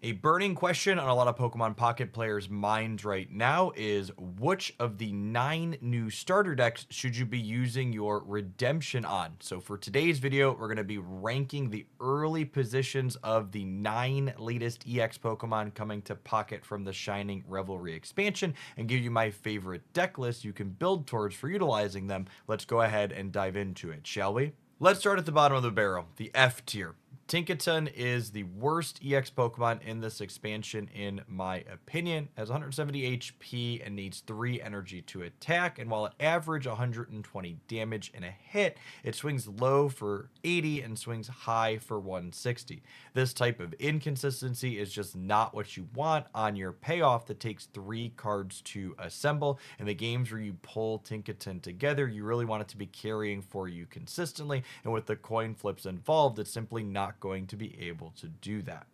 A burning question on a lot of Pokemon Pocket players' minds right now is which of the 9 new starter decks should you be using your redemption on? So for today's video, we're going to be ranking the early positions of the 9 latest EX Pokemon coming to Pocket from the Shining Revelry expansion and give you my favorite deck list you can build towards for utilizing them. Let's go ahead and dive into it, shall we? Let's start at the bottom of the barrel, the F tier. Tinkaton is the worst EX Pokemon in this expansion, in my opinion. Has 170 HP and needs 3 energy to attack. And while it average 120 damage in a hit, it swings low for 80 and swings high for 160. This type of inconsistency is just not what you want on your payoff that takes 3 cards to assemble. In the games where you pull Tinkaton together, you really want it to be carrying for you consistently. And with the coin flips involved, it's simply not going to be able to do that.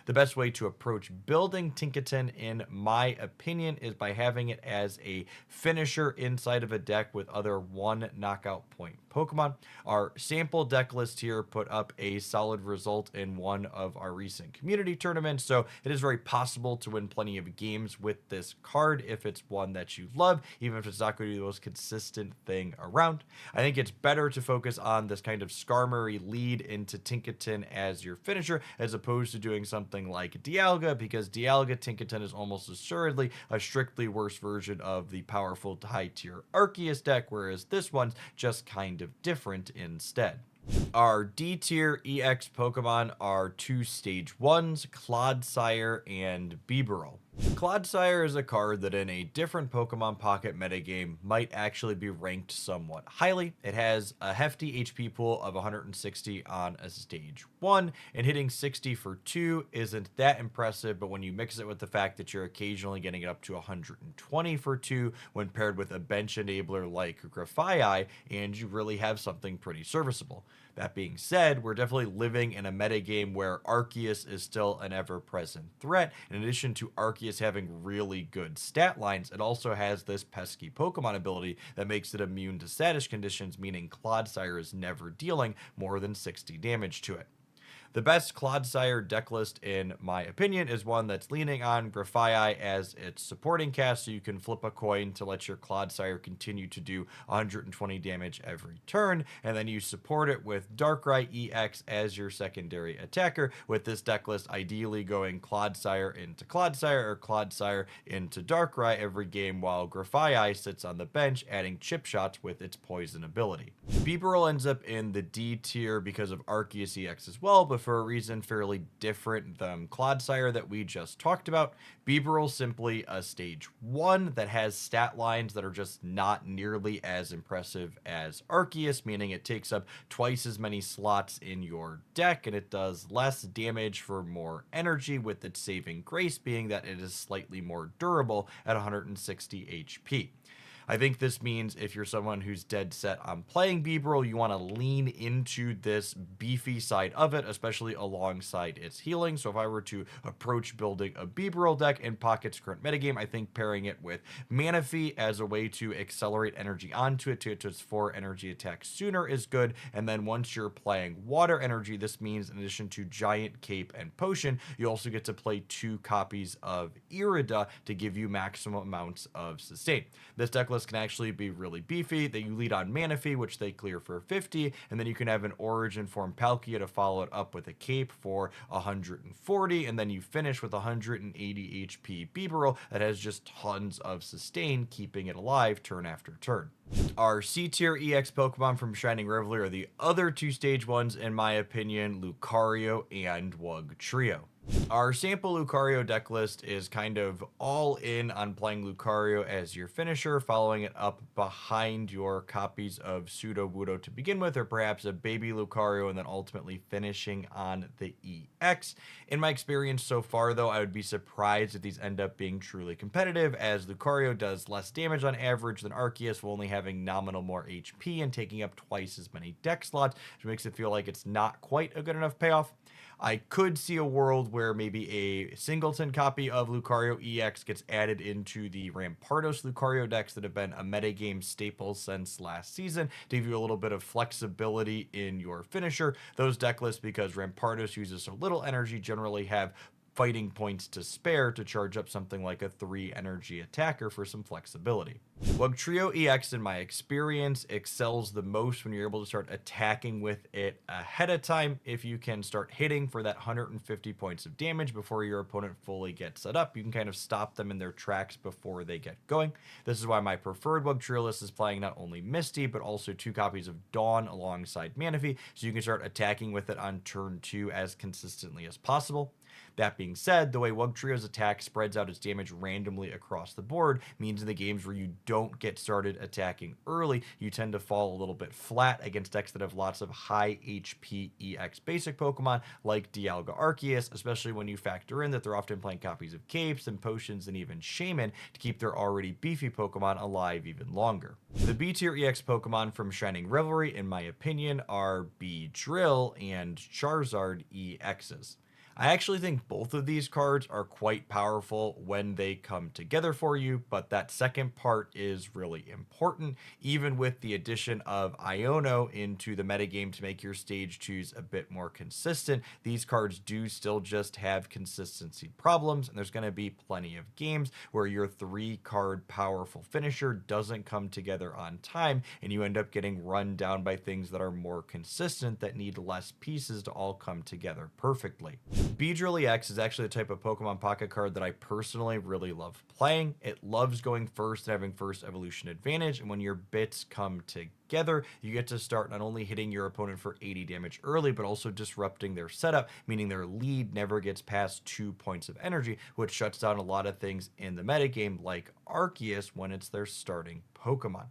The best way to approach building Tinkaton, in my opinion, is by having it as a finisher inside of a deck with other 1 knockout point Pokemon. Our sample deck list here put up a solid result in one of our recent community tournaments, so it is very possible to win plenty of games with this card if it's one that you love, even if it's not going to be the most consistent thing around. I think it's better to focus on this kind of Skarmory lead into Tinkaton as your finisher, as opposed to doing something like Dialga, because Dialga Tinkaton is almost assuredly a strictly worse version of the powerful high tier Arceus deck, whereas this one's just kind of different instead. Our D tier EX Pokemon are 2 stage 1s, Clodsire and Bibarel. Clodsire is a card that in a different Pokemon Pocket metagame might actually be ranked somewhat highly. It has a hefty HP pool of 160 on a stage 1, and hitting 60 for 2 isn't that impressive, but when you mix it with the fact that you're occasionally getting it up to 120 for 2 when paired with a bench enabler like Grafaiai, and you really have something pretty serviceable. That being said, we're definitely living in a metagame where Arceus is still an ever-present threat. In addition to Arceus having really good stat lines, it also has this pesky Pokemon ability that makes it immune to status conditions, meaning Clodsire is never dealing more than 60 damage to it. The best Clodsire deck list, in my opinion, is one that's leaning on Grafaiai as its supporting cast, so you can flip a coin to let your Clodsire continue to do 120 damage every turn, and then you support it with Darkrai EX as your secondary attacker, with this deck list ideally going Clodsire into Clodsire or Clodsire into Darkrai every game, while Grafaiai sits on the bench adding chip shots with its poison ability. Bibarel ends up in the D tier because of Arceus EX as well, but for a reason fairly different than Clodsire that we just talked about. Bibarel simply a stage 1 that has stat lines that are just not nearly as impressive as Arceus, meaning it takes up twice as many slots in your deck and it does less damage for more energy, with its saving grace being that it is slightly more durable at 160 HP. I think this means if you're someone who's dead set on playing Bibarel, you want to lean into this beefy side of it, especially alongside its healing. So if I were to approach building a Bibarel deck in Pocket's current metagame, I think pairing it with Manaphy as a way to accelerate energy onto it to get to its 4 energy attack sooner is good. And then once you're playing water energy, this means in addition to Giant Cape and Potion, you also get to play 2 copies of Irida to give you maximum amounts of sustain. This deck list can actually be really beefy, that you lead on Manaphy, which they clear for 50, and then you can have an Origin Form Palkia to follow it up with a Cape for 140, and then you finish with 180 HP Bibarel that has just tons of sustain, keeping it alive turn after turn. Our C tier EX Pokemon from Shining Revelry are the other 2 stage 1s, in my opinion, Lucario and Wugtrio. Our sample Lucario deck list is kind of all in on playing Lucario as your finisher, following it up behind your copies of Sudowoodo to begin with, or perhaps a baby Lucario, and then ultimately finishing on the EX. In my experience so far, though, I would be surprised if these end up being truly competitive, as Lucario does less damage on average than Arceus, while only having nominal more HP and taking up twice as many deck slots, which makes it feel like it's not quite a good enough payoff. I could see a world where maybe a singleton copy of Lucario EX gets added into the Rampardos Lucario decks that have been a metagame staple since last season to give you a little bit of flexibility in your finisher. Those deck lists, because Rampardos uses so little energy, generally have fighting points to spare to charge up something like a 3 energy attacker for some flexibility. Wugtrio EX, in my experience, excels the most when you're able to start attacking with it ahead of time. If you can start hitting for that 150 points of damage before your opponent fully gets set up, you can kind of stop them in their tracks before they get going. This is why my preferred Wugtrio list is playing not only Misty, but also 2 copies of Dawn alongside Manaphy, so you can start attacking with it on turn 2 as consistently as possible. That being said, the way Wugtrio's attack spreads out its damage randomly across the board means in the games where you don't get started attacking early, you tend to fall a little bit flat against decks that have lots of high HP EX basic Pokemon like Dialga Arceus, especially when you factor in that they're often playing copies of Capes and Potions and even Shaman to keep their already beefy Pokemon alive even longer. The B tier EX Pokemon from Shining Revelry, in my opinion, are Beedrill and Charizard EXs. I actually think both of these cards are quite powerful when they come together for you, but that second part is really important, even with the addition of Iono into the metagame to make your stage 2s a bit more consistent. These cards do still just have consistency problems, and there's going to be plenty of games where your 3-card powerful finisher doesn't come together on time, and you end up getting run down by things that are more consistent that need less pieces to all come together perfectly. Beedrill EX is actually the type of Pokemon Pocket card that I personally really love playing. It loves going first and having first evolution advantage, and when your bits come together, you get to start not only hitting your opponent for 80 damage early, but also disrupting their setup, meaning their lead never gets past 2 points of energy, which shuts down a lot of things in the metagame like Arceus when it's their starting Pokemon.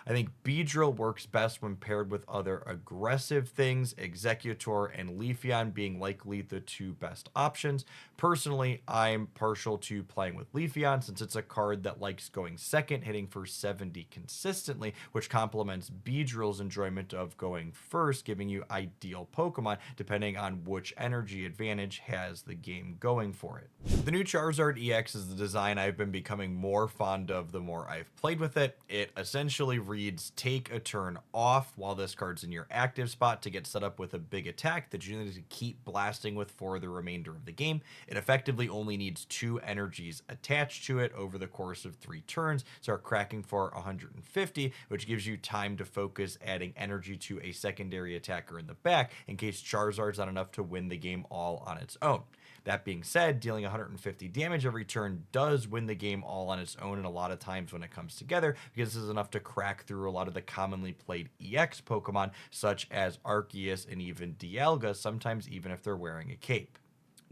I think Beedrill works best when paired with other aggressive things, Executor and Leafeon being likely the 2 best options. Personally, I'm partial to playing with Leafeon since it's a card that likes going second, hitting for 70 consistently, which complements Beedrill's enjoyment of going first, giving you ideal Pokemon depending on which energy advantage has the game going for it. The new Charizard EX is the design I've been becoming more fond of the more I've played with it. It essentially reads, take a turn off while this card's in your active spot to get set up with a big attack that you need to keep blasting with for the remainder of the game. It effectively only needs 2 energies attached to it over the course of 3 turns, start cracking for 150, which gives you time to focus adding energy to a secondary attacker in the back in case Charizard's not enough to win the game all on its own. That being said, dealing 150 damage every turn does win the game all on its own, and a lot of times when it comes together, because this is enough to crack through a lot of the commonly played EX Pokemon, such as Arceus and even Dialga, sometimes even if they're wearing a cape.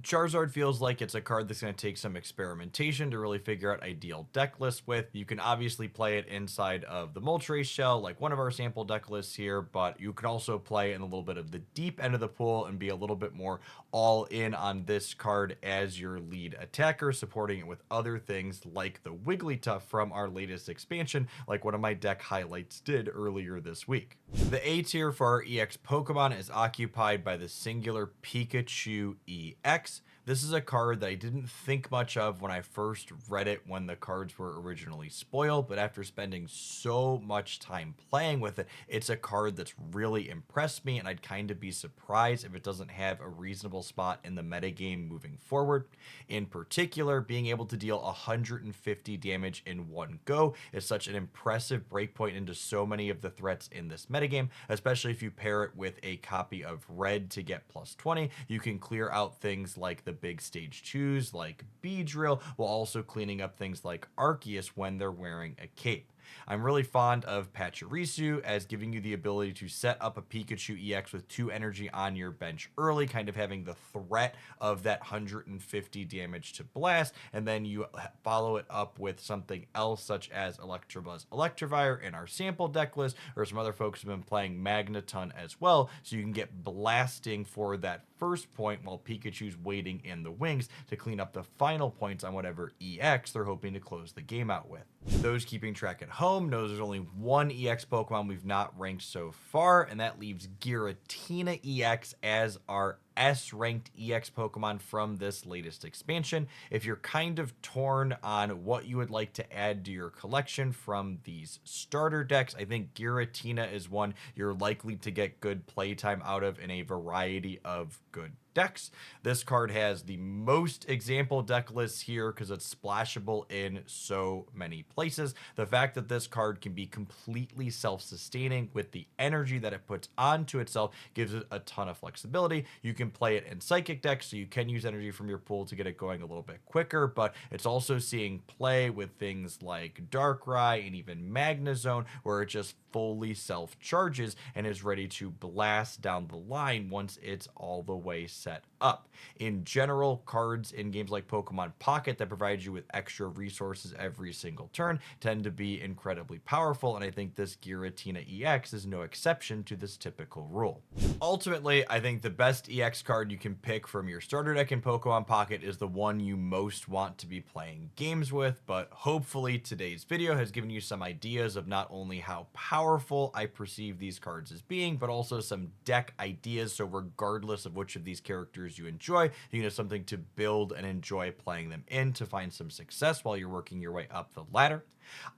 Charizard feels like it's a card that's going to take some experimentation to really figure out ideal deck lists with. You can obviously play it inside of the Moltres shell, like one of our sample deck lists here, but you can also play in a little bit of the deep end of the pool and be a little bit more all in on this card as your lead attacker, supporting it with other things like the Wigglytuff from our latest expansion, like one of my deck highlights did earlier this week. The A tier for our EX Pokemon is occupied by the singular Pikachu EX. This is a card that I didn't think much of when I first read it when the cards were originally spoiled, but after spending so much time playing with it, it's a card that's really impressed me, and I'd kind of be surprised if it doesn't have a reasonable spot in the metagame moving forward. In particular, being able to deal 150 damage in one go is such an impressive breakpoint into so many of the threats in this metagame, especially if you pair it with a copy of Red to get plus 20. You can clear out things like the big stage 2s like Beedrill, while also cleaning up things like Arceus when they're wearing a cape. I'm really fond of Pachirisu as giving you the ability to set up a Pikachu EX with 2 energy on your bench early, kind of having the threat of that 150 damage to blast, and then you follow it up with something else such as Electabuzz Electivire in our sample deck list, or some other folks have been playing Magneton as well, so you can get blasting for that first point while Pikachu's waiting in the wings to clean up the final points on whatever EX they're hoping to close the game out with. Those keeping track at home knows there's only one EX Pokemon we've not ranked so far, and that leaves Giratina EX as our S-ranked EX Pokemon from this latest expansion. If you're kind of torn on what you would like to add to your collection from these starter decks, I think Giratina is one you're likely to get good playtime out of in a variety of good decks. This card has the most example deck lists here because it's splashable in so many places. The fact that this card can be completely self-sustaining with the energy that it puts onto itself gives it a ton of flexibility. You can play it in Psychic decks, so you can use energy from your pool to get it going a little bit quicker, but it's also seeing play with things like Darkrai and even Magnezone, where it just fully self-charges and is ready to blast down the line once it's all the way set up. In general, cards in games like Pokemon Pocket that provide you with extra resources every single turn tend to be incredibly powerful, and I think this Giratina EX is no exception to this typical rule. Ultimately, I think the best EX card you can pick from your starter deck in Pokemon Pocket is the one you most want to be playing games with, but hopefully today's video has given you some ideas of not only how powerful I perceive these cards as being, but also some deck ideas, so regardless of which of these characters you enjoy, you can have something to build and enjoy playing them in to find some success while you're working your way up the ladder.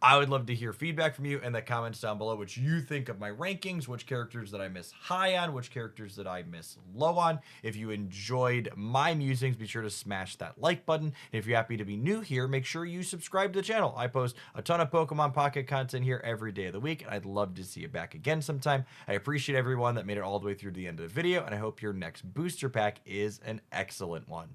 I would love to hear feedback from you in the comments down below, what you think of my rankings, which characters that I miss high on, which characters that I miss low on. If you enjoyed my musings, be sure to smash that like button. And if you're happy to be new here, make sure you subscribe to the channel. I post a ton of Pokemon Pocket content here every day of the week, and I'd love to see you back again sometime. I appreciate everyone that made it all the way through to the end of the video, and I hope your next booster pack is an excellent one.